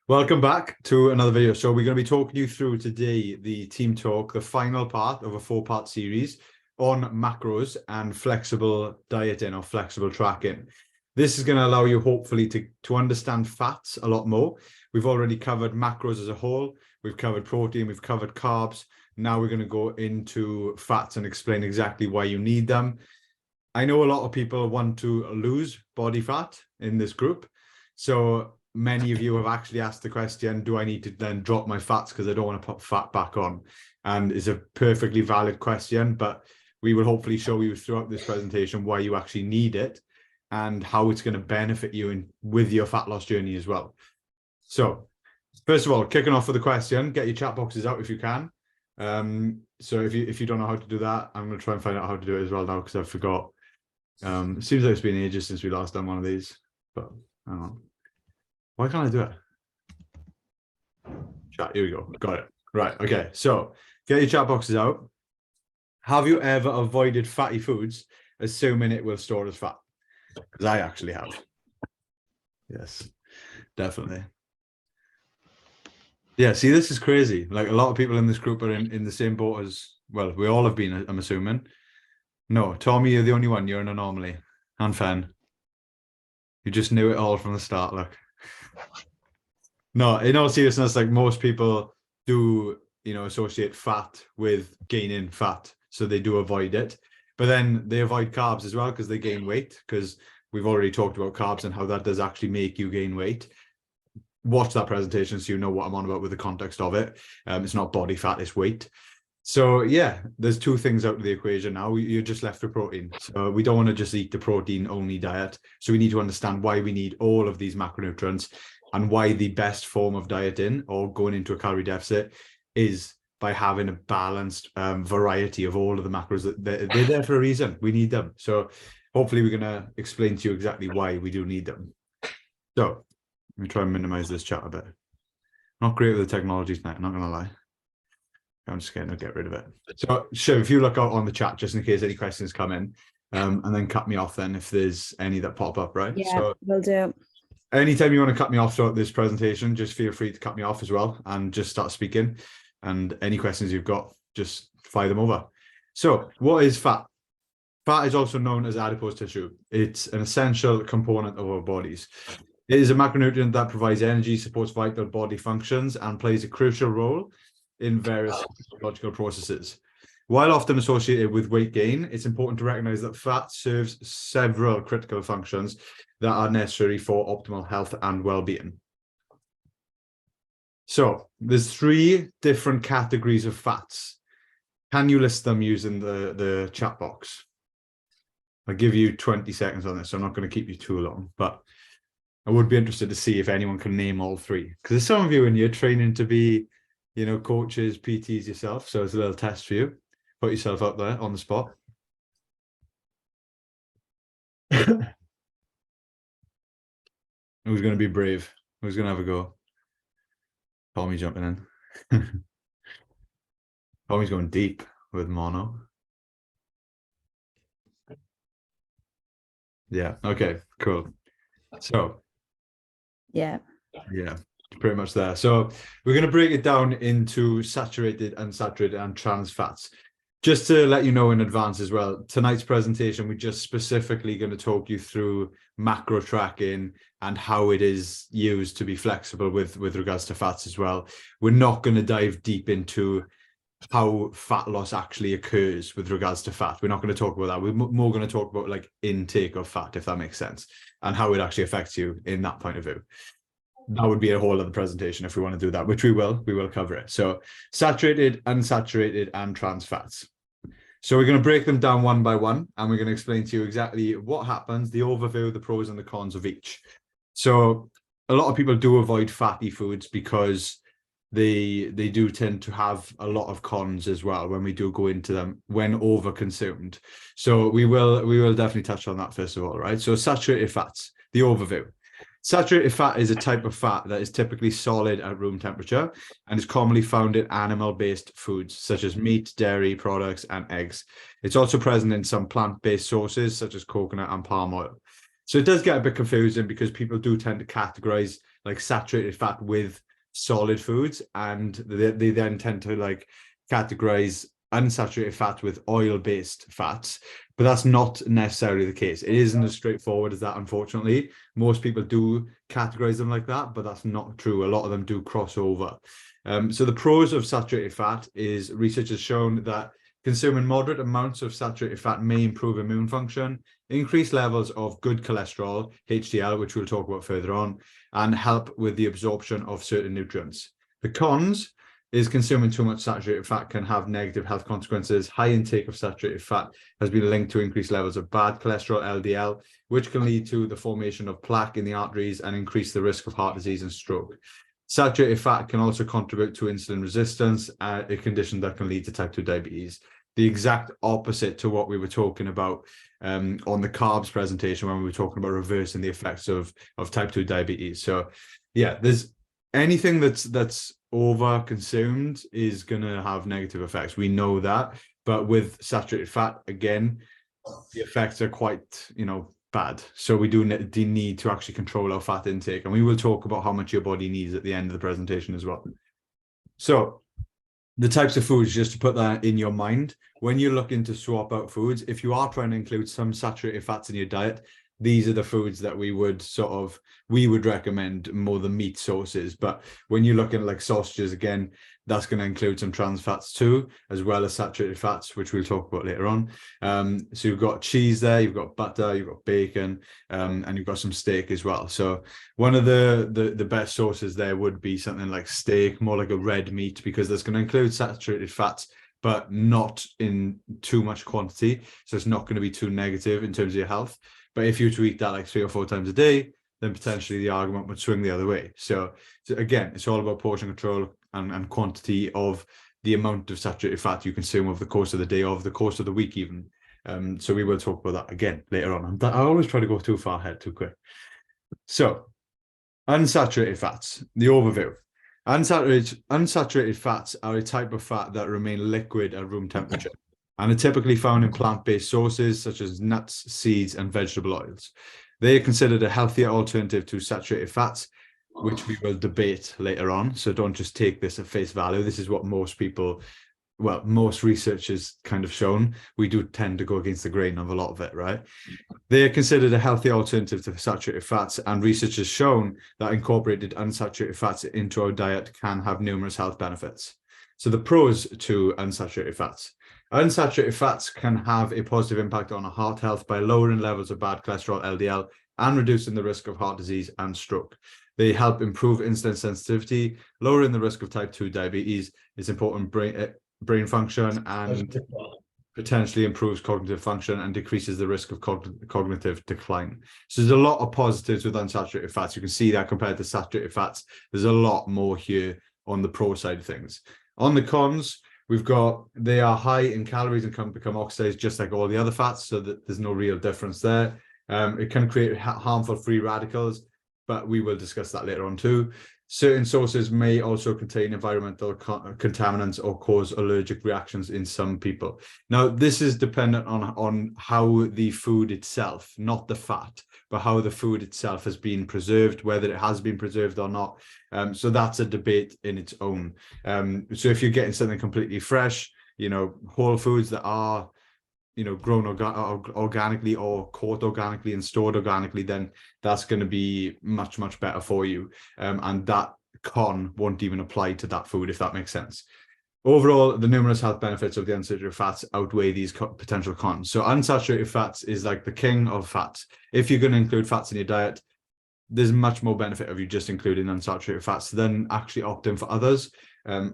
Welcome back to another video. So we're going to be talking you through today the team talk, the final part of a 4-part series on macros and flexible dieting or flexible tracking. This is going to allow you hopefully to understand fats a lot more. We've already covered macros as a whole. We've covered protein, we've covered carbs. Now we're going to go into fats and explain exactly why you need them. I know a lot of people want to lose body fat in this group. So many of you have actually asked the question, do I need to then drop my fats because I don't want to put fat back on? And it's a perfectly valid question, but we will hopefully show you throughout this presentation why you actually need it and how it's going to benefit you with your fat loss journey as well. So first of all, kicking off with the question, get your chat boxes out if you can. So if you don't know how to do that, I'm going to try and find out how to do it as well now because I forgot. It seems like it's been ages since we last done one of these, but hang on. Why can't I do it? Chat, here we go. Got it. Right. Okay. So get your chat boxes out. Have you ever avoided fatty foods assuming it will store as fat? Because I actually have. Yes, definitely. Yeah, see, this is crazy. Like a lot of people in this group are in the same boat as, well, we all have been, I'm assuming. No, Tommy, you're the only one. You're an anomaly. And Fen. You just knew it all from the start, look. No, in all seriousness, like most people do, associate fat with gaining fat. So they do avoid it. But then they avoid carbs as well because they gain weight, because we've already talked about carbs and how that does actually make you gain weight. Watch that presentation so you know what I'm on about with the context of it. It's not body fat, it's weight. So yeah, there's two things out of the equation now. You're just left with protein. So we don't want to just eat the protein only diet. So we need to understand why we need all of these macronutrients and why the best form of dieting or going into a calorie deficit is by having a balanced variety of all of the macros. They're there for a reason. We need them. So hopefully we're going to explain to you exactly why we do need them. So let me try and minimize this chat a bit. Not great with the technology tonight, I'm not going to lie. I'm just going to get rid of it. So, Llew, if you look out on the chat, just in case any questions come in, and then cut me off then if there's any that pop up, right? Yeah, so, will do. Anytime you want to cut me off throughout this presentation, just feel free to cut me off as well and just start speaking. And any questions you've got, just fire them over. So, what is fat? Fat is also known as adipose tissue. It's an essential component of our bodies. It is a macronutrient that provides energy, supports vital body functions, and plays a crucial role in various physiological processes. While often associated with weight gain, it's important to recognize that fat serves several critical functions that are necessary for optimal health and well-being. So there's 3 different categories of fats. Can you list them using the chat box? I'll give you 20 seconds on this, so I'm not going to keep you too long, but I would be interested to see if anyone can name all 3. Because there's some of you in here training to be coaches, PTs yourself. So it's a little test for you. Put yourself out there on the spot. Who's going to be brave? Who's going to have a go? Tommy jumping in. Tommy's going deep with mono. Yeah. Okay, cool. So. Yeah. Pretty much there. So we're going to break it down into saturated, unsaturated, and trans fats. Just to let you know in advance as well, tonight's presentation, we're just specifically going to talk you through macro tracking and how it is used to be flexible with regards to fats as well. We're not going to dive deep into how fat loss actually occurs with regards to fat. We're not going to talk about that. We're more going to talk about like intake of fat, if that makes sense, and how it actually affects you in that point of view. That would be a whole other presentation if we want to do that, which we will cover it. So saturated, unsaturated, and trans fats. So we're going to break them down one by one, and we're going to explain to you exactly what happens, the overview, the pros and the cons of each. So a lot of people do avoid fatty foods because they do tend to have a lot of cons as well when we do go into them when over consumed. So we will definitely touch on that first of all, right? So saturated fats, the overview. Saturated fat is a type of fat that is typically solid at room temperature and is commonly found in animal-based foods such as meat, dairy products, and eggs. It's also present in some plant-based sources such as coconut and palm oil. So it does get a bit confusing because people do tend to categorize like saturated fat with solid foods, and they then tend to like categorize unsaturated fat with oil-based fats, but that's not necessarily the case. It isn't as straightforward as that, unfortunately. Most people do categorize them like that, but that's not true. A lot of them do cross over. So the pros of saturated fat is research has shown that consuming moderate amounts of saturated fat may improve immune function, increase levels of good cholesterol, HDL, which we'll talk about further on, and help with the absorption of certain nutrients. The cons is consuming too much saturated fat can have negative health consequences. High intake of saturated fat has been linked to increased levels of bad cholesterol, LDL, which can lead to the formation of plaque in the arteries and increase the risk of heart disease and stroke. Saturated fat can also contribute to insulin resistance, a condition that can lead to type 2 diabetes. The exact opposite to what we were talking about on the carbs presentation when we were talking about reversing the effects of type 2 diabetes. So yeah, there's anything that's over consumed is going to have negative effects. We know that, but with saturated fat, again, the effects are quite, bad. So we do need to actually control our fat intake, and we will talk about how much your body needs at the end of the presentation as well. So the types of foods, just to put that in your mind, when you're looking to swap out foods, if you are trying to include some saturated fats in your diet, these are the foods that we would recommend more than meat sources. But when you're looking at like sausages, again, that's going to include some trans fats too, as well as saturated fats, which we'll talk about later on. So you've got cheese there, you've got butter, you've got bacon, and you've got some steak as well. So one of the best sources there would be something like steak, more like a red meat, because that's going to include saturated fats, but not in too much quantity. So it's not going to be too negative in terms of your health. But if you were to eat that like 3 or 4 times a day, then potentially the argument would swing the other way. So again, it's all about portion control and quantity of the amount of saturated fat you consume over the course of the day, over the course of the week even. So we will talk about that again later on. I always try to go too far ahead too quick. So unsaturated fats, the overview. Unsaturated fats are a type of fat that remain liquid at room temperature and are typically found in plant-based sources such as nuts, seeds, and vegetable oils. They are considered a healthier alternative to saturated fats, which we will debate later on. So don't just take this at face value. This is what most research has kind of shown. We do tend to go against the grain of a lot of it, right? They are considered a healthy alternative to saturated fats, and research has shown that incorporated unsaturated fats into our diet can have numerous health benefits. So the pros to unsaturated fats. Unsaturated fats can have a positive impact on our heart health by lowering levels of bad cholesterol, LDL, and reducing the risk of heart disease and stroke. They help improve insulin sensitivity, lowering the risk of type 2 diabetes. It's important brain function, and potentially improves cognitive function and decreases the risk of cognitive decline. So there's a lot of positives with unsaturated fats. You can see that compared to saturated fats, there's a lot more here on the pro side of things. On the cons, we've got they are high in calories and can become oxidized just like all the other fats, so that there's no real difference there. It can create harmful free radicals, but we will discuss that later on too. Certain sources may also contain environmental contaminants or cause allergic reactions in some people. Now, this is dependent on how the food itself, not the fat, but how the food itself has been preserved, whether it has been preserved or not. So that's a debate in its own. So if you're getting something completely fresh, whole foods that are grown organically or caught organically and stored organically, then that's going to be much, much better for you. And that con won't even apply to that food, if that makes sense. Overall, the numerous health benefits of the unsaturated fats outweigh these potential cons. So unsaturated fats is like the king of fats. If you're going to include fats in your diet, there's much more benefit of you just including unsaturated fats than actually opting for others,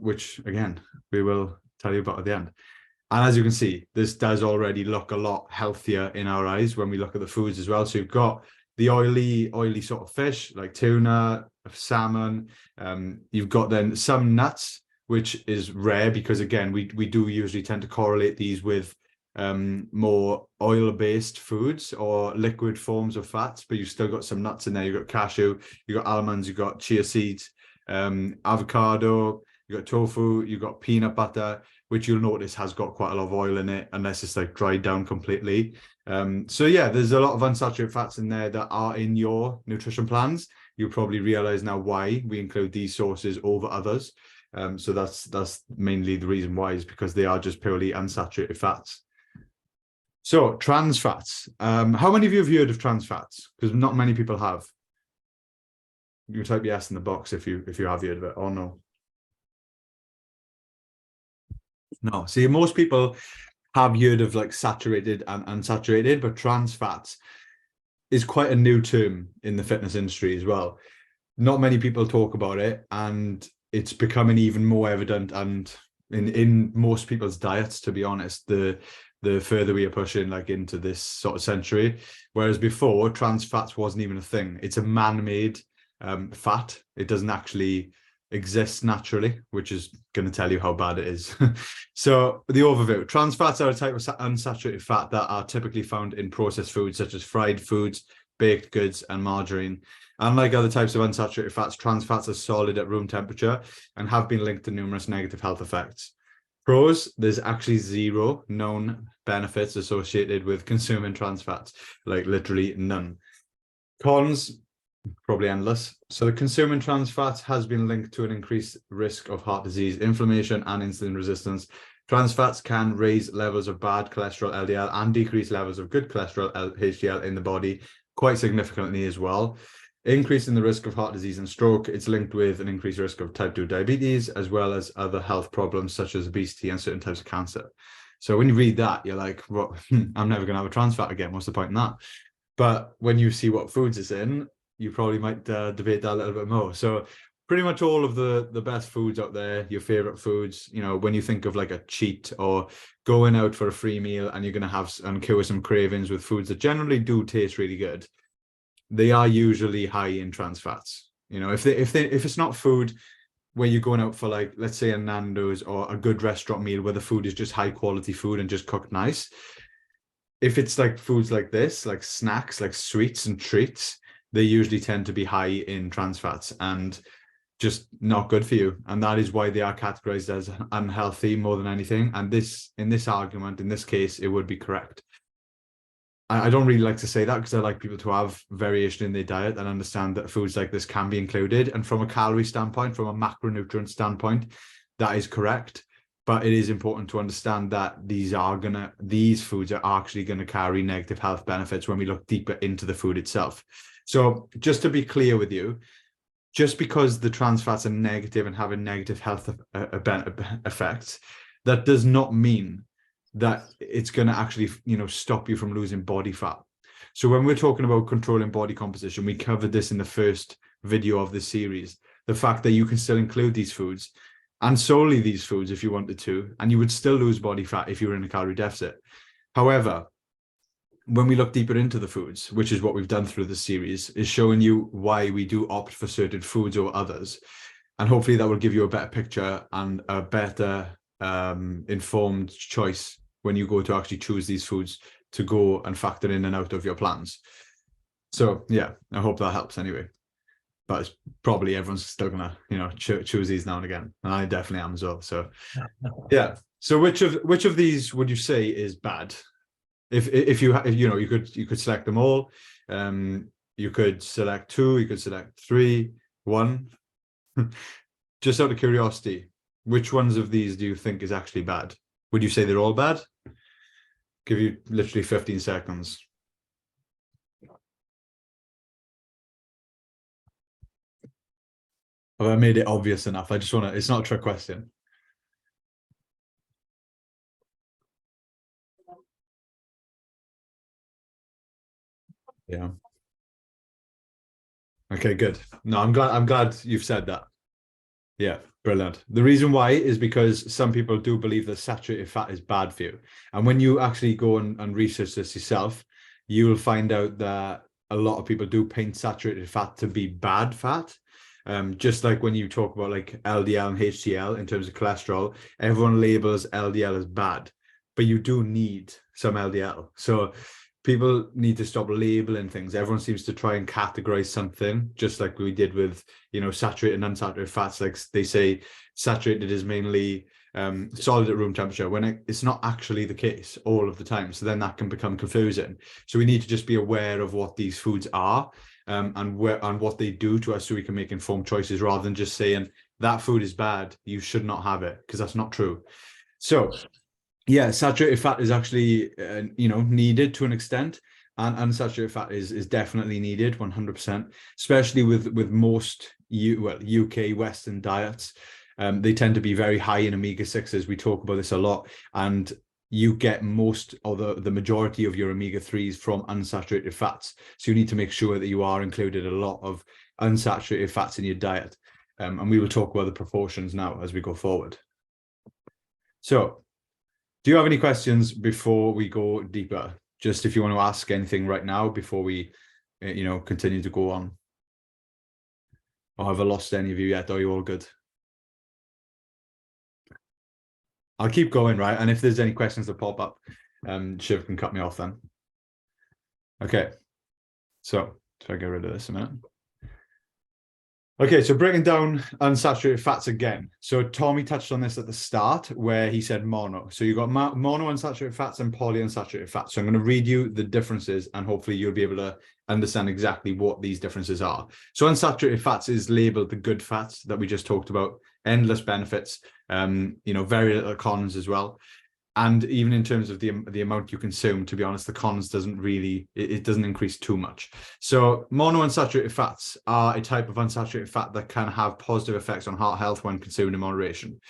which again, we will tell you about at the end. And as you can see, this does already look a lot healthier in our eyes when we look at the foods as well. So you've got the oily sort of fish like tuna, salmon. You've got then some nuts, which is rare because, again, we do usually tend to correlate these with more oil-based foods or liquid forms of fats, but you've still got some nuts in there. You've got cashew, you've got almonds, you've got chia seeds, avocado, you've got tofu, you've got peanut butter, which you'll notice has got quite a lot of oil in it, unless it's like dried down completely. So yeah, there's a lot of unsaturated fats in there that are in your nutrition plans. you probably realize now why we include these sources over others. So that's mainly the reason why, is because they are just purely unsaturated fats. So trans fats. How many of you have heard of trans fats? Because not many people have. You can type yes in the box if you have heard of it, or no. No. See, most people have heard of like saturated and unsaturated, but trans fats is quite a new term in the fitness industry as well. Not many people talk about it, and it's becoming even more evident and in most people's diets, to be honest, the further we are pushing like into this sort of century. Whereas before, trans fats wasn't even a thing. It's a man-made fat. It doesn't actually exist naturally, which is going to tell you how bad it is. So the overview: trans fats are a type of unsaturated fat that are typically found in processed foods such as fried foods, baked goods, and margarine. Unlike other types of unsaturated fats, trans fats are solid at room temperature and have been linked to numerous negative health effects. Pros: there's actually zero known benefits associated with consuming trans fats, like literally none. Cons: probably endless. So the consuming trans fats has been linked to an increased risk of heart disease, inflammation, and insulin resistance. Trans fats can raise levels of bad cholesterol, LDL, and decrease levels of good cholesterol, HDL, in the body quite significantly as well. Increasing the risk of heart disease and stroke. It's linked with an increased risk of type 2 diabetes, as well as other health problems such as obesity and certain types of cancer. So when you read that, you're like, well, I'm never going to have a trans fat again. What's the point in that? But when you see what foods it's in, you probably might debate that a little bit more. So pretty much all of the best foods out there, your favorite foods, you know, when you think of like a cheat or going out for a free meal and you're going to have and cure some cravings with foods that generally do taste really good, they are usually high in trans fats. You know, if it's not food where you're going out for, like, let's say a Nando's or a good restaurant meal where the food is just high quality food and just cooked nice, if it's like foods like this, like snacks, like sweets and treats, they usually tend to be high in trans fats and just not good for you. And that is why they are categorized as unhealthy more than anything. And this, in this argument, in this case, it would be correct. I don't really like to say that because I like people to have variation in their diet and understand that foods like this can be included. And from a calorie standpoint, from a macronutrient standpoint, that is correct. But it is important to understand that these foods are actually going to carry negative health benefits when we look deeper into the food itself. So just to be clear with you, just because the trans fats are negative and have a negative health effects, that does not mean that it's going to actually, you know, stop you from losing body fat. So when we're talking about controlling body composition, we covered this in the first video of this series, the fact that you can still include these foods and solely these foods if you wanted to, and you would still lose body fat if you were in a calorie deficit. However, when we look deeper into the foods, which is what we've done through the series, is showing you why we do opt for certain foods over others. And hopefully that will give you a better picture and a better informed choice when you go to actually choose these foods to go and factor in and out of your plans. So yeah, I hope that helps anyway. But it's probably everyone's still gonna, you know, choose these now and again, and I definitely am as well. So yeah. So which of these would you say is bad? If you know, you could select them all. You could select 2. You could select 3, 1. Just out of curiosity, which ones of these do you think is actually bad? Would you say they're all bad? Give you literally 15 seconds. Have I made it obvious enough? I just want to, it's not a trick question. Yeah. Okay, good. No, I'm glad you've said that. Yeah, brilliant. The reason why is because some people do believe that saturated fat is bad for you. And when you actually go and research this yourself, you will find out that a lot of people do paint saturated fat to be bad fat. Just like when you talk about like LDL and HDL in terms of cholesterol, everyone labels LDL as bad, but you do need some LDL. So people need to stop labeling things. Everyone seems to try and categorize something, just like we did with, you know, saturated and unsaturated fats. Like they say saturated is mainly solid at room temperature, when it's not actually the case all of the time. So then that can become confusing. So we need to just be aware of what these foods are and what they do to us, so we can make informed choices rather than just saying that food is bad, you should not have it, because that's not true. So yeah, saturated fat is actually needed to an extent, and unsaturated fat is definitely needed 100%, especially with most UK Western diets. They tend to be very high in omega-6s. We talk about this a lot, and you get most or the majority of your omega-3s from unsaturated fats. So you need to make sure that you are included a lot of unsaturated fats in your diet. And we will talk about the proportions now as we go forward. So do you have any questions before we go deeper? Just if you want to ask anything right now before we, continue to go on. Or have I lost any of you yet? Or are you all good? I'll keep going, right? And if there's any questions that pop up, Shiv can cut me off then. Okay. So, try to get rid of this a minute. Okay, so breaking down unsaturated fats again. So Tommy touched on this at the start where he said mono. So you've got mono unsaturated fats and polyunsaturated fats. So I'm going to read you the differences, and hopefully you'll be able to understand exactly what these differences are. So unsaturated fats is labeled the good fats that we just talked about. Endless benefits, very little cons as well. And even in terms of the amount you consume, to be honest, the cons doesn't increase too much. So monounsaturated fats are a type of unsaturated fat that can have positive effects on heart health when consumed in moderation.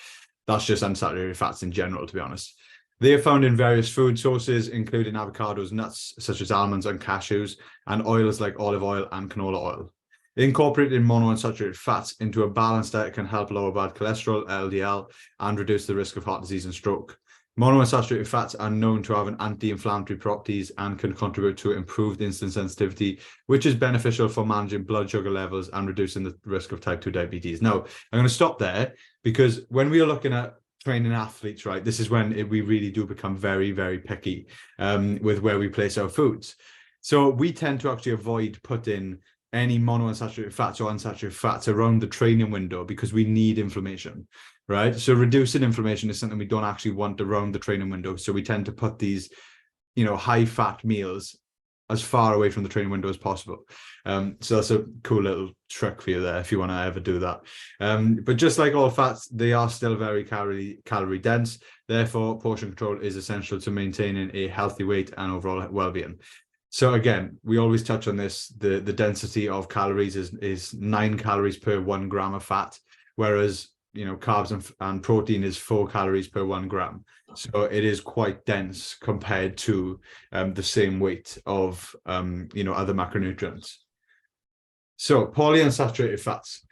That's just unsaturated fats in general, to be honest. They are found in various food sources, including avocados, nuts, such as almonds and cashews, and oils like olive oil and canola oil. Incorporating monounsaturated fats into a balanced diet can help lower bad cholesterol, LDL, and reduce the risk of heart disease and stroke. Monounsaturated fats are known to have an anti-inflammatory properties and can contribute to improved insulin sensitivity, which is beneficial for managing blood sugar levels and reducing the risk of type 2 diabetes. Now, I'm going to stop there, because when we are looking at training athletes, right, this is when we really do become very, very picky with where we place our foods. So we tend to actually avoid putting any monounsaturated fats or unsaturated fats around the training window, because we need inflammation. Right. So reducing inflammation is something we don't actually want around the training window. So we tend to put these, high fat meals as far away from the training window as possible. So that's a cool little trick for you there if you want to ever do that. But just like all fats, they are still very calorie dense. Therefore, portion control is essential to maintaining a healthy weight and overall well-being. So again, we always touch on this. The density of calories is 9 calories per 1 gram of fat, whereas carbs and protein is 4 calories per 1 gram. So it is quite dense compared to the same weight of, other macronutrients. So polyunsaturated fats.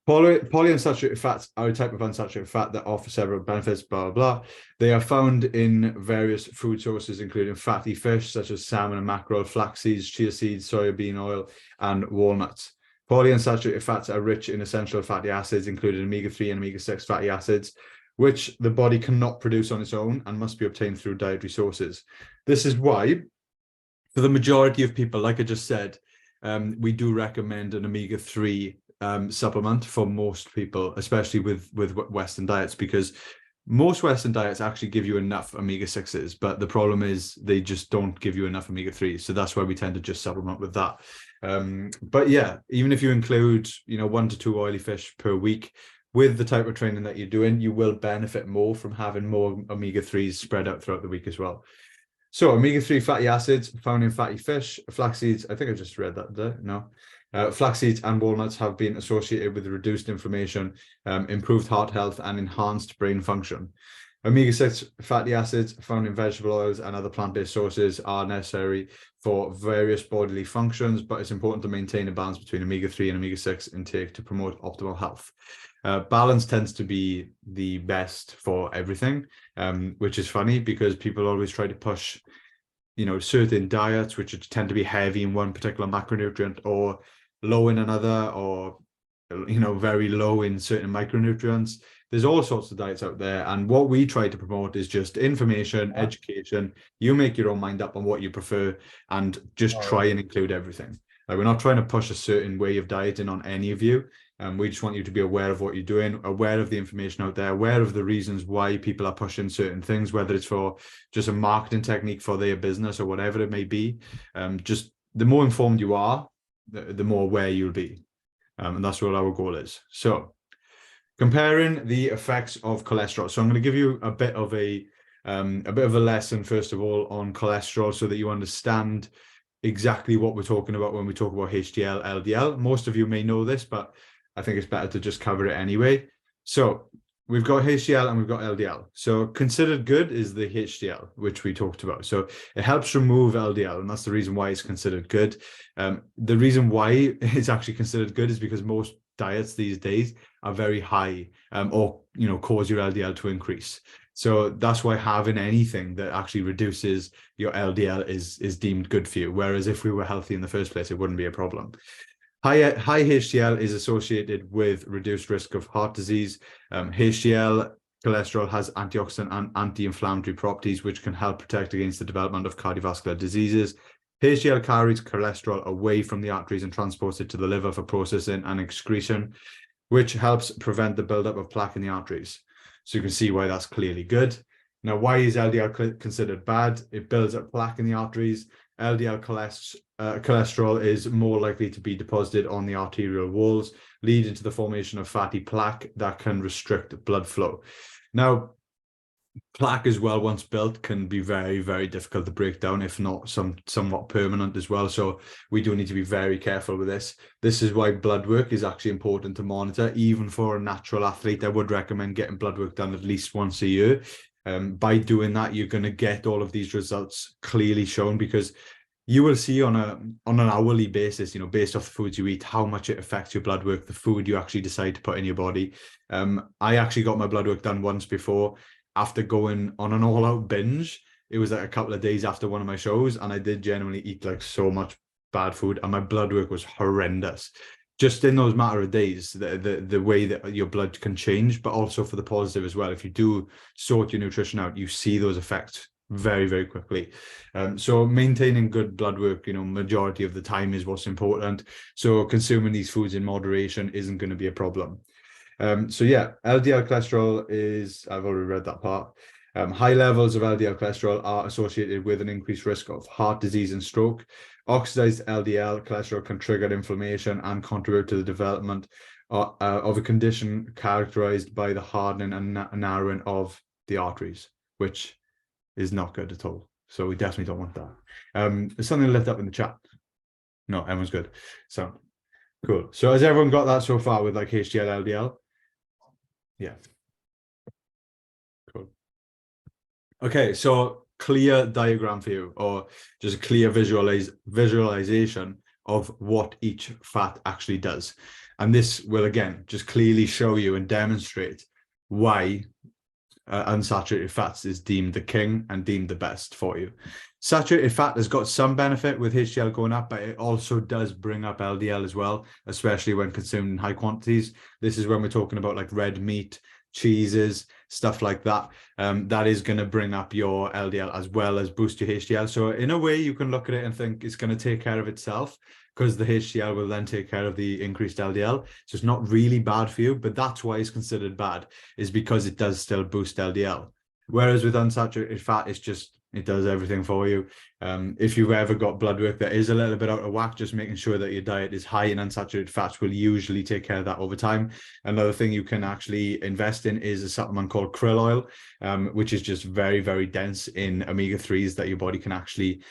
Polyunsaturated fats are a type of unsaturated fat that offer several benefits, blah, blah, blah. They are found in various food sources, including fatty fish, such as salmon and mackerel, flax seeds, chia seeds, soybean oil, and walnuts. Polyunsaturated fats are rich in essential fatty acids, including omega-3 and omega-6 fatty acids, which the body cannot produce on its own and must be obtained through dietary sources. This is why, for the majority of people, like I just said, we do recommend an omega-3 supplement for most people, especially with Western diets, because most Western diets actually give you enough omega-6s, but the problem is they just don't give you enough omega-3s. So that's why we tend to just supplement with that. But yeah, even if you include, 1 to 2 oily fish per week, with the type of training that you're doing, you will benefit more from having more omega-3s spread out throughout the week as well. So omega-3 fatty acids found in fatty fish, flax seeds, I think I just read that there, no. Flax seeds and walnuts have been associated with reduced inflammation, improved heart health, and enhanced brain function. Omega-6 fatty acids found in vegetable oils and other plant-based sources are necessary for various bodily functions, but it's important to maintain a balance between omega-3 and omega-6 intake to promote optimal health. Balance tends to be the best for everything, which is funny because people always try to push, certain diets which tend to be heavy in one particular macronutrient or low in another, or very low in certain micronutrients. There's all sorts of diets out there, and what we try to promote is just information, education. You make your own mind up on what you prefer and just try and include everything. Like, we're not trying to push a certain way of dieting on any of you. We just want you to be aware of what you're doing, aware of the information out there, aware of the reasons why people are pushing certain things, whether it's for just a marketing technique for their business or whatever it may be. Just the more informed you are, the more aware you'll be. And that's what our goal is. So comparing the effects of cholesterol. So I'm going to give you a bit of a lesson, first of all, on cholesterol so that you understand exactly what we're talking about when we talk about HDL, LDL. Most of you may know this, but I think it's better to just cover it anyway. So we've got HDL and we've got LDL. So considered good is the HDL, which we talked about. So it helps remove LDL, and that's the reason why it's considered good. The reason why it's actually considered good is because most diets these days are very high, or cause your LDL to increase. So that's why having anything that actually reduces your LDL is deemed good for you. Whereas if we were healthy in the first place, it wouldn't be a problem. High HDL is associated with reduced risk of heart disease. HDL cholesterol has antioxidant and anti-inflammatory properties, which can help protect against the development of cardiovascular diseases. HDL carries cholesterol away from the arteries and transports it to the liver for processing and excretion, which helps prevent the buildup of plaque in the arteries. So you can see why that's clearly good. Now, why is LDL considered bad? It builds up plaque in the arteries. LDL cholesterol is more likely to be deposited on the arterial walls, leading to the formation of fatty plaque that can restrict blood flow. Now, plaque as well, once built, can be very, very difficult to break down, if not somewhat permanent as well. So we do need to be very careful with this. This is why blood work is actually important to monitor. Even for a natural athlete, I would recommend getting blood work done at least once a year. By doing that, you're going to get all of these results clearly shown, because you will see on an hourly basis, based off the foods you eat, how much it affects your blood work, the food you actually decide to put in your body. I actually got my blood work done once before, after going on an all-out binge. It was like a couple of days after one of my shows, and I did genuinely eat like so much bad food, and my blood work was horrendous. Just in those matter of days, the way that your blood can change, but also for the positive as well. If you do sort your nutrition out, you see those effects very, very quickly. So maintaining good blood work, majority of the time is what's important. So consuming these foods in moderation isn't going to be a problem. So yeah, LDL cholesterol is, I've already read that part. High levels of LDL cholesterol are associated with an increased risk of heart disease and stroke. Oxidized LDL cholesterol can trigger inflammation and contribute to the development of a condition characterized by the hardening and narrowing of the arteries, which is not good at all. So we definitely don't want that. There's something lit up in the chat. No, everyone's good. So cool. So has everyone got that so far with like HDL, LDL? Yeah. Cool. Okay, so clear diagram for you, or just a clear visualization of what each fat actually does. And this will, again, just clearly show you and demonstrate why unsaturated fats is deemed the king and deemed the best for you. Saturated fat has got some benefit with HDL going up, but it also does bring up LDL as well, especially when consumed in high quantities. This is when we're talking about like red meat, cheeses, stuff like that. That is going to bring up your LDL as well as boost your HDL. So in a way, you can look at it and think it's going to take care of itself, because the HDL will then take care of the increased LDL. So it's not really bad for you, but that's why it's considered bad, is because it does still boost LDL. Whereas with unsaturated fat, it does everything for you. If you've ever got blood work that is a little bit out of whack, just making sure that your diet is high in unsaturated fats will usually take care of that over time. Another thing you can actually invest in is a supplement called krill oil, which is just very, very dense in omega-3s that your body can actually,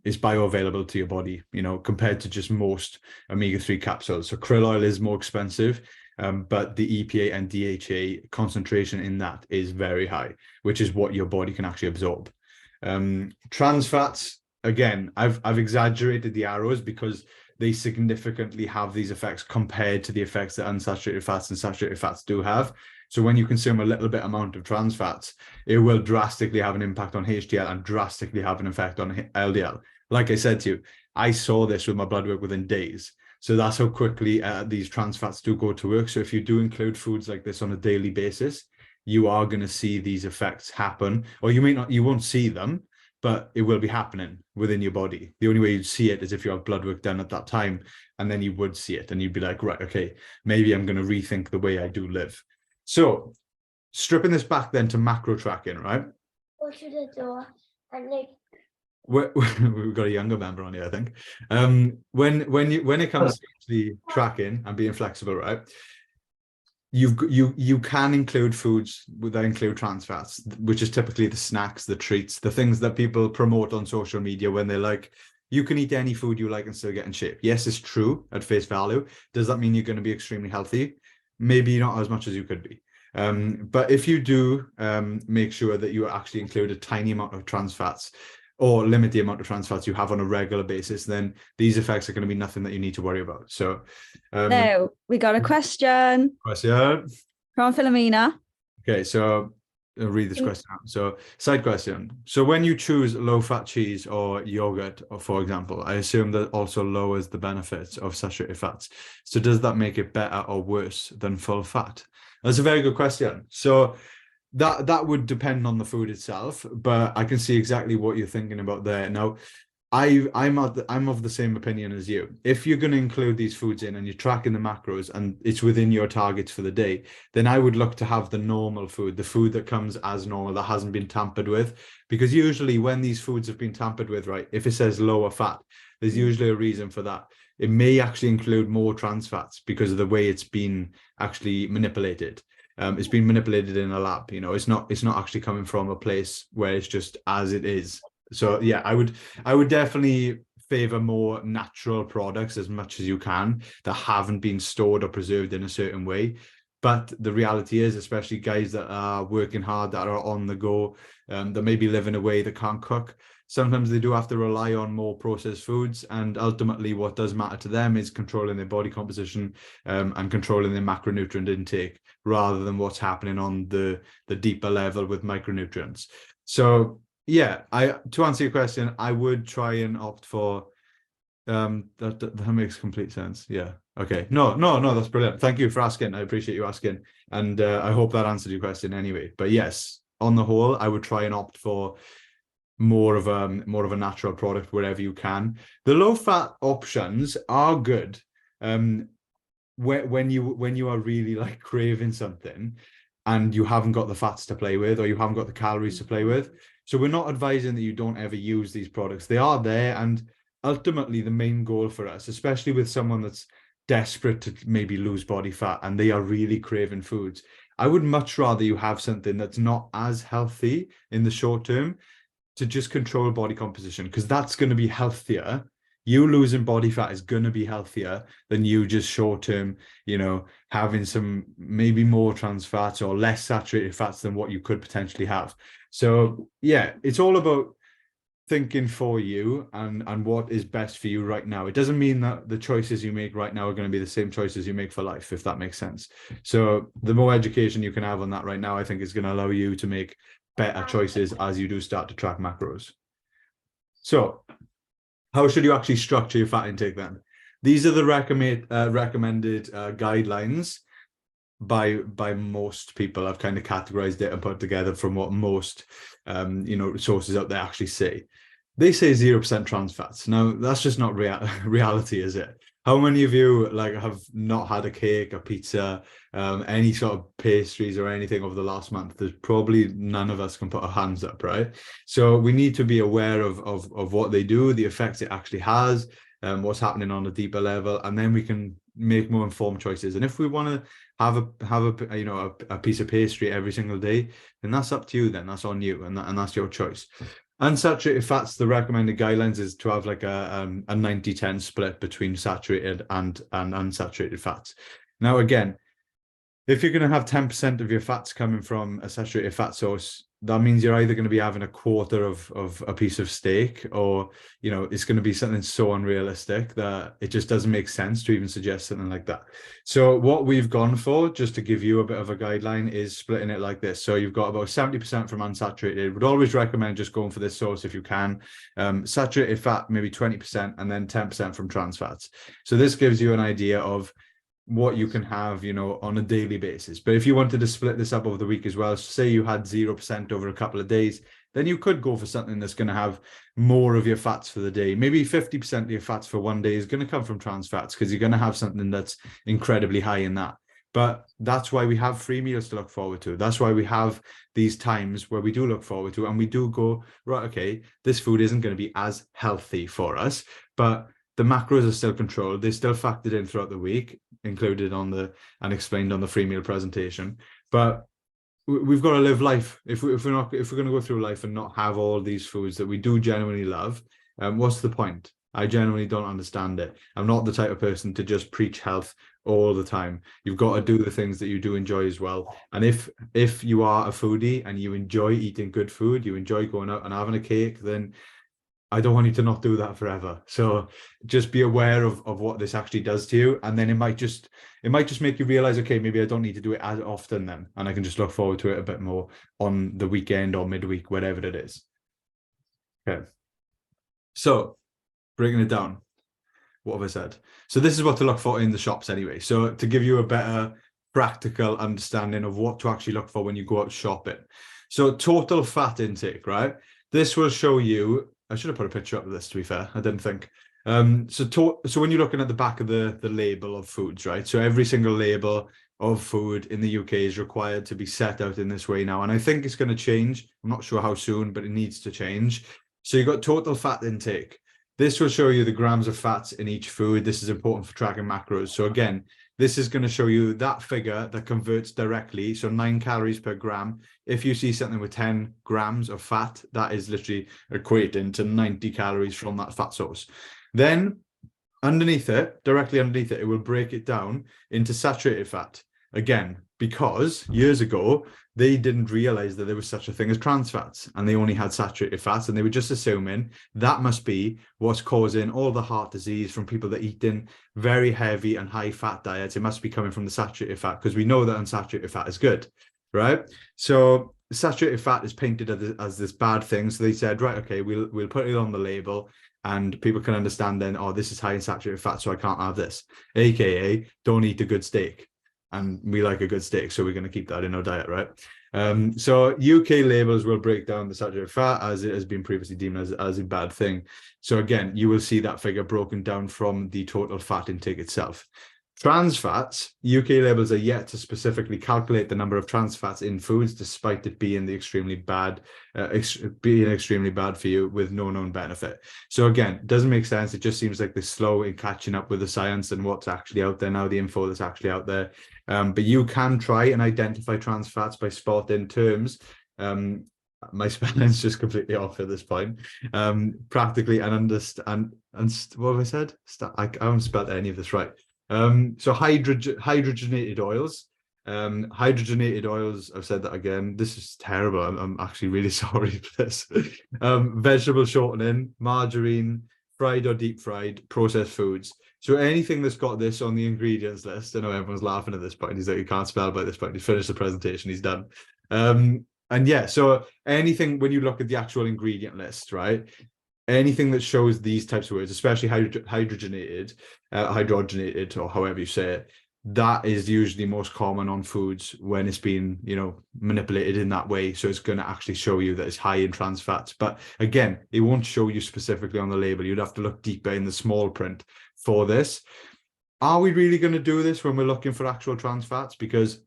is bioavailable to your body, compared to just most omega-3 capsules. So krill oil is more expensive, but the EPA and DHA concentration in that is very high, which is what your body can actually absorb. Trans fats, again, I've exaggerated the arrows because they significantly have these effects compared to the effects that unsaturated fats and saturated fats do have. So when you consume a little bit amount of trans fats, it will drastically have an impact on HDL and drastically have an effect on LDL. Like I said to you, I saw this with my blood work within days. So that's how quickly these trans fats do go to work. So if you do include foods like this on a daily basis, you are going to see these effects happen, or you won't see them, but it will be happening within your body. The only way you'd see it is if you have blood work done at that time, and then you would see it and you'd be like, right, okay, maybe I'm going to rethink the way I do live. So stripping this back then to macro tracking, right? Go to the door and like we've got a younger member on here, I think. When it comes to actually tracking and being flexible, right? You can include foods that include trans fats, which is typically the snacks, the treats, the things that people promote on social media when they're like, you can eat any food you like and still get in shape. Yes, it's true at face value. Does that mean you're going to be extremely healthy? Maybe not as much as you could be. But if you do make sure that you actually include a tiny amount of trans fats, or limit the amount of trans fats you have on a regular basis, then these effects are going to be nothing that you need to worry about. So now we got a question from Philomena. Okay, so I'll read this question out. So, side question. So when you choose low-fat cheese or yogurt, or for example, I assume that also lowers the benefits of saturated fats. So does that make it better or worse than full fat? That's a very good question. So that would depend on the food itself, but I can see exactly what you're thinking about there. Now, I'm of the same opinion as you. If you're going to include these foods in and you're tracking the macros and it's within your targets for the day, then I would look to have the normal food, the food that comes as normal, that hasn't been tampered with. Because usually when these foods have been tampered with, right, if it says lower fat, there's usually a reason for that. It may actually include more trans fats because of the way it's been actually manipulated. It's been manipulated in a lab. You know, it's not actually coming from a place where it's just as it is. So yeah, I would definitely favor more natural products as much as you can that haven't been stored or preserved in a certain way. But the reality is, especially guys that are working hard, that are on the go, that maybe live in a way that can't cook, sometimes they do have to rely on more processed foods. And ultimately what does matter to them is controlling their body composition and controlling their macronutrient intake, rather than what's happening on the deeper level with micronutrients. So yeah, to answer your question, I would try and opt for that makes complete sense. Yeah. Okay. No, that's brilliant. Thank you for asking. I appreciate you asking. And I hope that answered your question anyway. But yes, on the whole, I would try and opt for more of a natural product wherever you can. The low fat options are good. When you are really like craving something and you haven't got the fats to play with, or you haven't got the calories to play with. So we're not advising that you don't ever use these products. They are there, and ultimately the main goal for us, especially with someone that's desperate to maybe lose body fat and they are really craving foods, I would much rather you have something that's not as healthy in the short term to just control body composition, because that's going to be healthier. You losing body fat is going to be healthier than you just short term, having some maybe more trans fats or less saturated fats than what you could potentially have. So yeah, it's all about thinking for you and what is best for you right now. It doesn't mean that the choices you make right now are going to be the same choices you make for life, if that makes sense. So the more education you can have on that right now, I think is going to allow you to make better choices as you do start to track macros. So how should you actually structure your fat intake then? These are the recommended guidelines by most people. I've kind of categorized it and put together from what most sources out there actually say. They say 0% trans fats. Now that's just not reality, is it? How many of you have not had a cake, a pizza, any sort of pastries or anything over the last month? There's probably none of us can put our hands up, right? So we need to be aware of what they do, the effects it actually has, what's happening on a deeper level, and then we can make more informed choices. And if we want to have a piece of pastry every single day, then that's up to you. Then that's on you, and that's your choice. Unsaturated fats, the recommended guidelines is to have like a 90-10 split between saturated and unsaturated fats. Now, again, if you're going to have 10% of your fats coming from a saturated fat source, that means you're either going to be having a quarter of a piece of steak, or it's going to be something so unrealistic that it just doesn't make sense to even suggest something like that. So what we've gone for, just to give you a bit of a guideline, is splitting it like this. So you've got about 70% from unsaturated. Would always recommend just going for this source if you can. Saturated fat maybe 20%, and then 10% from trans fats. So this gives you an idea of what you can have, on a daily basis. But if you wanted to split this up over the week as well, say you had 0% over a couple of days, then you could go for something that's going to have more of your fats for the day. Maybe 50% of your fats for one day is going to come from trans fats, because you're going to have something that's incredibly high in that. But that's why we have free meals to look forward to. That's why we have these times where we do look forward to, and we do go, right, okay, this food isn't going to be as healthy for us, but the macros are still controlled. They're still factored in throughout the week, included on and explained on the free meal presentation. But we've got to live life. If we're going to go through life and not have all these foods that we do genuinely love, what's the point? I genuinely don't understand it. I'm not the type of person to just preach health all the time. You've got to do the things that you do enjoy as well. And if you are a foodie and you enjoy eating good food, you enjoy going out and having a cake, then I don't want you to not do that forever. So just be aware of what this actually does to you. And then it might just make you realize, okay, maybe I don't need to do it as often then. And I can just look forward to it a bit more on the weekend or midweek, whatever it is. Okay. So breaking it down, what have I said? So this is what to look for in the shops anyway. So to give you a better practical understanding of what to actually look for when you go out shopping. So total fat intake, right? This will show you, I should have put a picture up of this, to be fair. I didn't think. So when you're looking at the back of the label of foods, right? So every single label of food in the UK is required to be set out in this way now. And I think it's going to change. I'm not sure how soon, but it needs to change. So you've got total fat intake. This will show you the grams of fats in each food. This is important for tracking macros. So again, this is going to show you that figure that converts directly. So 9 calories per gram. If you see something with 10 grams of fat, that is literally equating to 90 calories from that fat source. Then underneath it, directly underneath it, it will break it down into saturated fat. Again, because years ago, they didn't realize that there was such a thing as trans fats, and they only had saturated fats, and they were just assuming that must be what's causing all the heart disease from people that eat in very heavy and high fat diets. It must be coming from the saturated fat, because we know that unsaturated fat is good, right? So saturated fat is painted as this bad thing. So they said, right, okay, we'll put it on the label, and people can understand then, oh, this is high in saturated fat, so I can't have this. AKA, don't eat a good steak. And we like a good steak, so we're going to keep that in our diet, right? So UK labels will break down the saturated fat as it has been previously deemed as a bad thing. So again, you will see that figure broken down from the total fat intake itself. Trans fats, UK labels are yet to specifically calculate the number of trans fats in foods, despite it being extremely bad for you with no known benefit. So again, it doesn't make sense. It just seems like they're slow in catching up with the science and what's actually out there now, the info that's actually out there. But you can try and identify trans fats by spotting terms. My spelling's just completely off at this point. Practically and understand. And what have I said? I haven't spelled any of this right. So hydrogenated oils. Hydrogenated oils, I've said that again. This is terrible. I'm actually really sorry for this. Vegetable shortening, margarine, fried or deep fried, processed foods. So anything that's got this on the ingredients list, I know everyone's laughing at this point. He's like, you can't spell by this point. He's finished the presentation. He's done. And yeah, so anything when you look at the actual ingredient list, right? Anything that shows these types of words, especially hydrogenated, or however you say it, that is usually most common on foods when it's been, manipulated in that way. So it's going to actually show you that it's high in trans fats. But again, it won't show you specifically on the label. You'd have to look deeper in the small print for this. Are we really going to do this when we're looking for actual trans fats? Because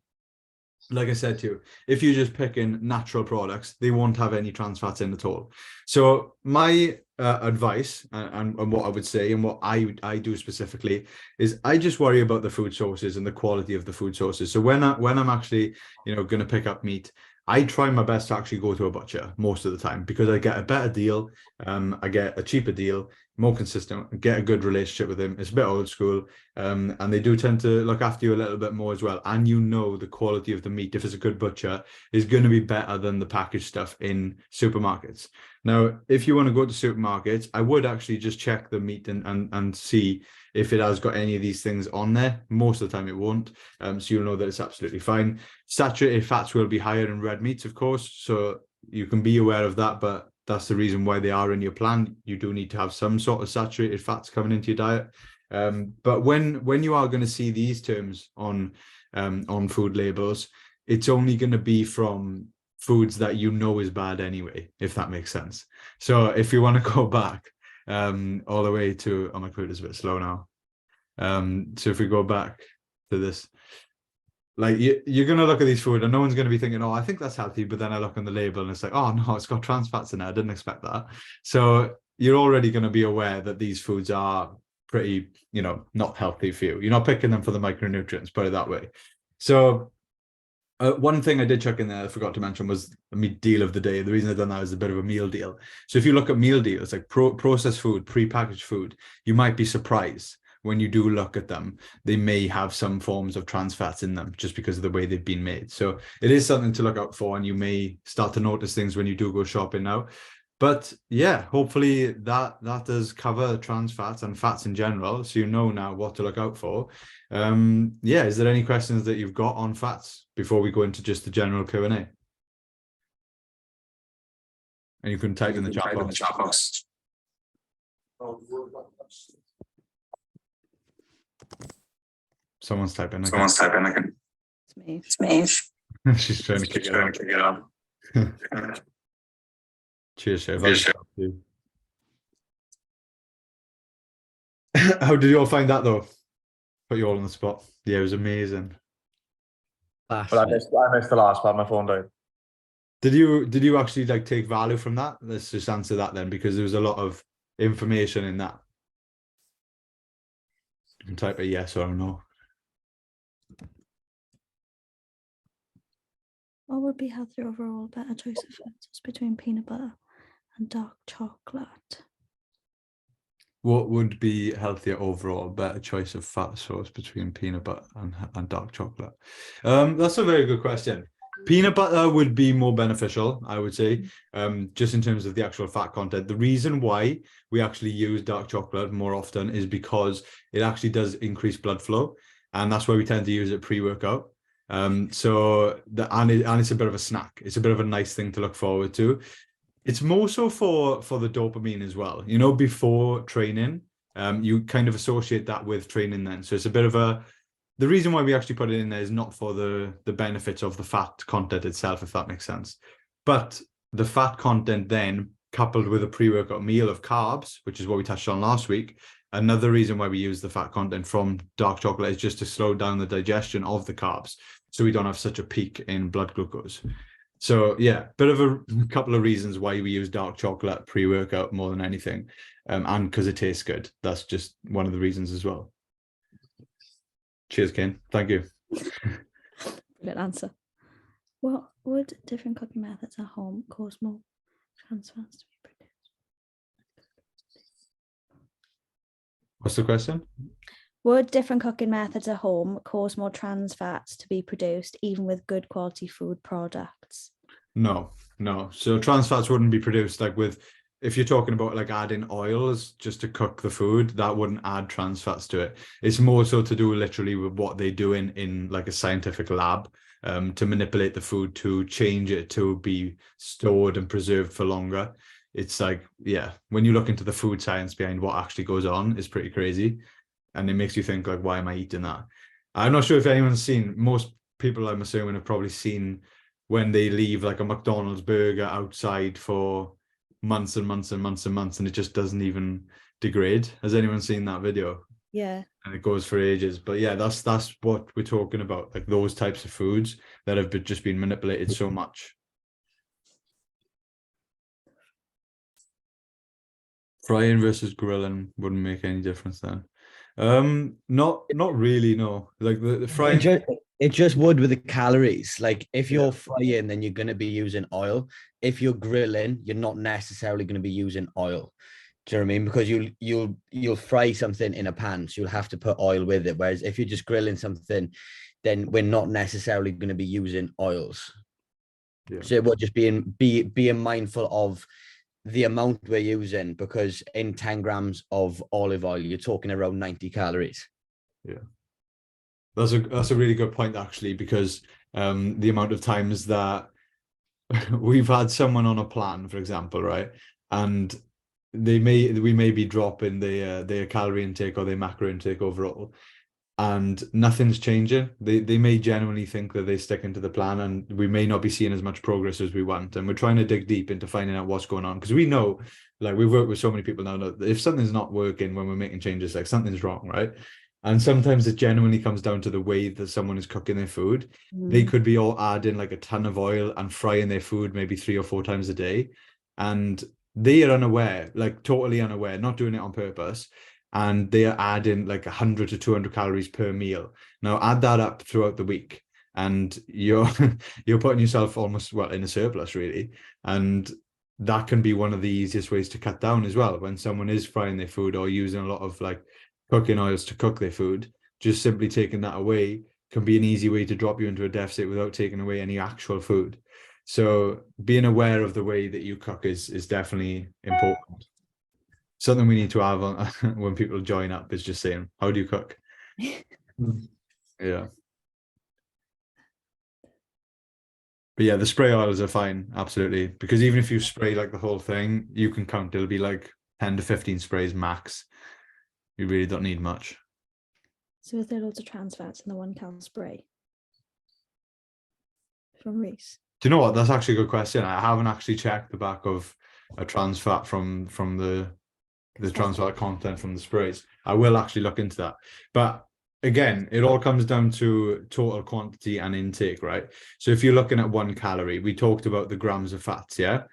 like I said to you, if you're just picking natural products, they won't have any trans fats in at all. So my advice and what I would say and what I do specifically is I just worry about the food sources and the quality of the food sources. So when I'm actually, going to pick up meat, I try my best to actually go to a butcher most of the time because I get a better deal. I get a cheaper deal, more consistent, get a good relationship with them. It's a bit old school. And they do tend to look after you a little bit more as well. And the quality of the meat, if it's a good butcher, is going to be better than the packaged stuff in supermarkets. Now, if you want to go to supermarkets, I would actually just check the meat and see if it has got any of these things on there. Most of the time it won't. So you'll know that it's absolutely fine. Saturated fats will be higher in red meats, of course. So you can be aware of that, but that's the reason why they are in your plan. You do need to have some sort of saturated fats coming into your diet. But when you are going to see these terms on food labels, it's only going to be from foods that is bad anyway, if that makes sense. So if you want to go back all the way to, my computer's a bit slow now. So if we go back to this, like you're going to look at these food and no one's going to be thinking, oh, I think that's healthy. But then I look on the label and it's like, oh, no, it's got trans fats in it. I didn't expect that. So you're already going to be aware that these foods are pretty, not healthy for you. You're not picking them for the micronutrients, put it that way. So one thing I did chuck in there I forgot to mention was a meat deal of the day. The reason I've done that is a bit of a meal deal. So if you look at meal deals, like processed food, pre-packaged food, you might be surprised when you do look at them. They may have some forms of trans fats in them just because of the way they've been made. So it is something to look out for, and you may start to notice things when you do go shopping now. But yeah, hopefully that does cover trans fats and fats in general, so you know now what to look out for. Yeah, is there any questions that you've got on fats before we go into just the general Q&A? And you can type in the chat box. Someone's typing. Again. It's me. She's trying to kick it on. Cheers, Chef. How did you all find that though? Put you all on the spot. Yeah, it was amazing. But I missed the last part. My phone died. Did you actually like take value from that? Let's just answer that then, because there was a lot of information in that. You can type a yes or a no. What would be healthier overall? Better choice of fats between peanut butter and dark chocolate. What would be healthier overall? Better choice of fat source between peanut butter and dark chocolate? That's a very good question. Peanut butter would be more beneficial, I would say, just in terms of the actual fat content. The reason why we actually use dark chocolate more often is because it actually does increase blood flow, and that's why we tend to use it pre-workout. And it's a bit of a snack. It's a bit of a nice thing to look forward to. It's more so for the dopamine as well. Before training, you kind of associate that with training then. So it's a bit of the reason why we actually put it in there is not for the benefits of the fat content itself, if that makes sense. But the fat content then, coupled with a pre-workout meal of carbs, which is what we touched on last week, another reason why we use the fat content from dark chocolate is just to slow down the digestion of the carbs, so we don't have such a peak in blood glucose. So yeah, bit of a couple of reasons why we use dark chocolate pre-workout more than anything, and because it tastes good. That's just one of the reasons as well. Cheers, Kane. Thank you. Good answer. What would different cooking methods at home cause more trans fats to be produced? What's the question? Would different cooking methods at home cause more trans fats to be produced, even with good quality food products? No. So trans fats wouldn't be produced if you're talking about like adding oils just to cook the food, that wouldn't add trans fats to it. It's more so to do literally with what they do in like a scientific lab, to manipulate the food, to change it to be stored and preserved for longer. It's like, yeah, when you look into the food science behind what actually goes on, it's pretty crazy. And it makes you think like, why am I eating that? I'm not sure if anyone's seen, most people I'm assuming have probably seen when they leave like a McDonald's burger outside for months and months and months and months, and it just doesn't even degrade. Has anyone seen that video? Yeah. And it goes for ages. But yeah, that's what we're talking about, like those types of foods that have just been manipulated so much. Frying versus grilling wouldn't make any difference then. Not really, no. Like the frying, it just would with the calories. Like if you're frying, then you're going to be using oil. If you're grilling, you're not necessarily going to be using oil. Do you know what I mean? Because you'll fry something in a pan, so you'll have to put oil with it. Whereas if you're just grilling something, then we're not necessarily going to be using oils. Yeah. So we're just being mindful of the amount we're using, because in 10 grams of olive oil, you're talking around 90 calories. Yeah, that's a really good point, actually, because the amount of times that we've had someone on a plan, for example, right, and we may be dropping their calorie intake or their macro intake overall, and nothing's changing. They may genuinely think that they're sticking to the plan, and we may not be seeing as much progress as we want. And we're trying to dig deep into finding out what's going on, because we know, like, we've worked with so many people now that if something's not working when we're making changes, like something's wrong, right? And sometimes it genuinely comes down to the way that someone is cooking their food. They could be all adding like a ton of oil and frying their food maybe 3 or 4 times a day. And they are unaware, like totally unaware, not doing it on purpose. And they are adding like 100 to 200 calories per meal. Now add that up throughout the week, and you're you're putting yourself almost, well, in a surplus really. And that can be one of the easiest ways to cut down as well. When someone is frying their food or using a lot of like cooking oils to cook their food, just simply taking that away can be an easy way to drop you into a deficit without taking away any actual food. So being aware of the way that you cook is definitely important. Something we need to have on, when people join up, is just saying, how do you cook? Yeah. But yeah, the spray oils are fine, absolutely. Because even if you spray like the whole thing, you can count, it'll be like 10 to 15 sprays max. You really don't need much. So is there loads of trans fats in the 1 cal spray? From Reese. Do you know what? That's actually a good question. I haven't actually checked the back of a trans fat from the trans fat content from the sprays. I will actually look into that. But again, it all comes down to total quantity and intake, right? So if you're looking at 1 calorie, we talked about the grams of fats, yeah?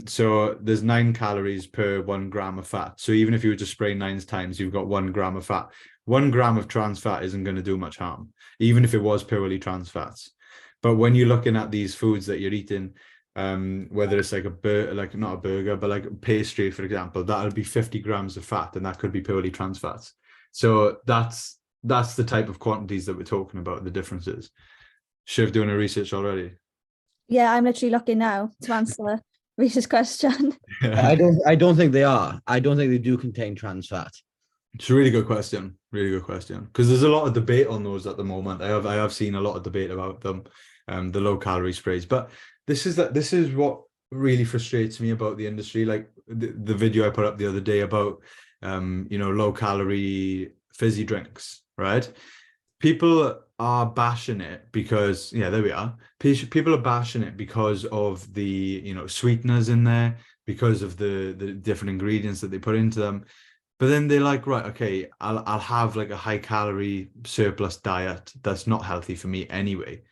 So there's 9 calories per 1 gram of fat. So even if you were to spray 9 times, you've got 1 gram of fat. 1 gram of trans fat isn't going to do much harm, even if it was purely trans fats. But when you're looking at these foods that you're eating, whether it's like like not a burger, but like pastry, for example, that'll be 50 grams of fat, and that could be purely trans fats. So that's the type of quantities that we're talking about, the differences. Shiv doing a research already. Yeah, I'm literally looking now to answer Reese's question. I don't think they are. I don't think they do contain trans fat. It's a really good question. Really good question. Because there's a lot of debate on those at the moment. I have seen a lot of debate about them, the low calorie sprays. But this is what really frustrates me about the industry. Like the video I put up the other day about low calorie fizzy drinks, right? People are bashing it because, yeah, there we are. People are bashing it because of the sweeteners in there, because of the different ingredients that they put into them. But then they're like, right, okay, I'll have like a high calorie surplus diet that's not healthy for me anyway.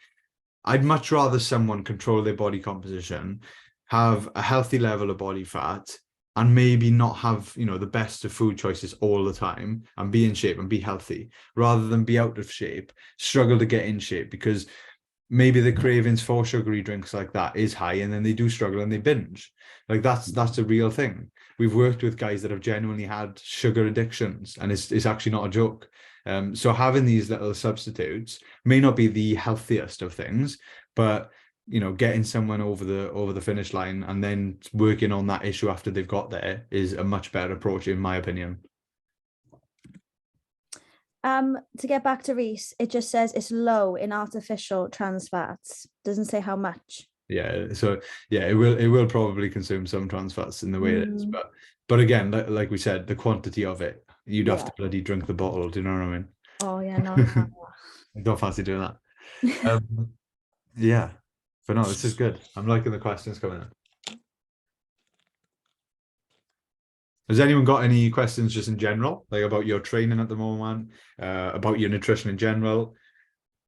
I'd much rather someone control their body composition, have a healthy level of body fat, and maybe not have, the best of food choices all the time, and be in shape and be healthy, rather than be out of shape, struggle to get in shape because maybe the cravings for sugary drinks like that is high, and then they do struggle and they binge. Like that's a real thing. We've worked with guys that have genuinely had sugar addictions, and it's actually not a joke. So having these little substitutes may not be the healthiest of things, but getting someone over the finish line and then working on that issue after they've got there is a much better approach, in my opinion. To get back to Reese, it just says it's low in artificial trans fats. Doesn't say how much. Yeah, so yeah, it will probably consume some trans fats in the way it is, but again, like we said, the quantity of it, you'd have to bloody drink the bottle. Do you know what I mean? Oh yeah, no. I don't fancy doing that. Yeah, but no, this is good. I'm liking the questions coming in. Has anyone got any questions just in general, like about your training at the moment, about your nutrition in general?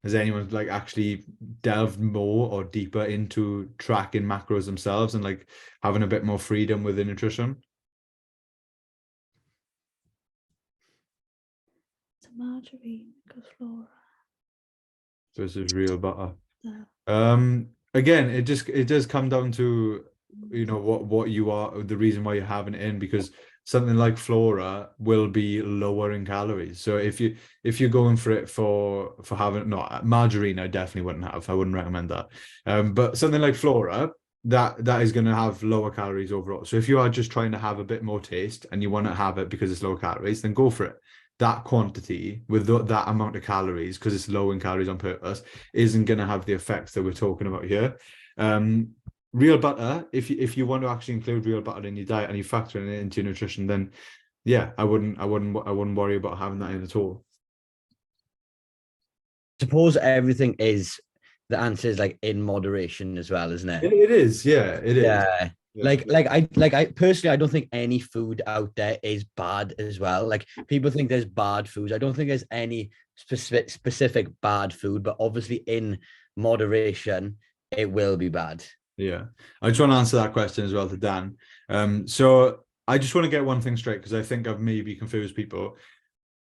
Has anyone like actually delved more or deeper into tracking macros themselves and like having a bit more freedom with the nutrition? It's margarine, flora. So this is real butter. Again, it does come down to what you are, the reason why you're having it in, because something like flora will be lower in calories. So if you're going for it for having margarine, I definitely wouldn't have. I wouldn't recommend that. But something like flora, that is going to have lower calories overall. So if you are just trying to have a bit more taste and you want to have it because it's low calories, then go for it. That quantity with that amount of calories, because it's low in calories on purpose, isn't going to have the effects that we're talking about here. Real butter, if you want to actually include real butter in your diet and you factor it into your nutrition, then yeah, I wouldn't worry about having that in at all. Suppose everything is, the answer is like in moderation as well, isn't it? It is, yeah, it is. Yeah, Like I personally, I don't think any food out there is bad as well. Like people think there's bad foods. I don't think there's any specific bad food, but obviously in moderation, it will be bad. Yeah, I just want to answer that question as well to Dan. So I just want to get one thing straight because I think I've maybe confused people.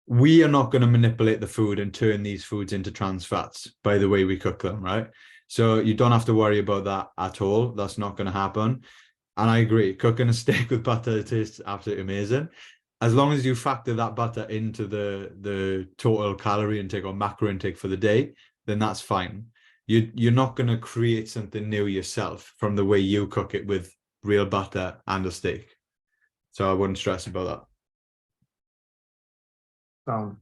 We are not going to manipulate the food and turn these foods into trans fats by the way we cook them, right? So you don't have to worry about that at all. That's not going to happen. And I agree, cooking a steak with butter tastes absolutely amazing. As long as you factor that butter into the total calorie intake or macro intake for the day, then that's fine. You're not going to create something new yourself from the way you cook it with real butter and a steak. So I wouldn't stress about that.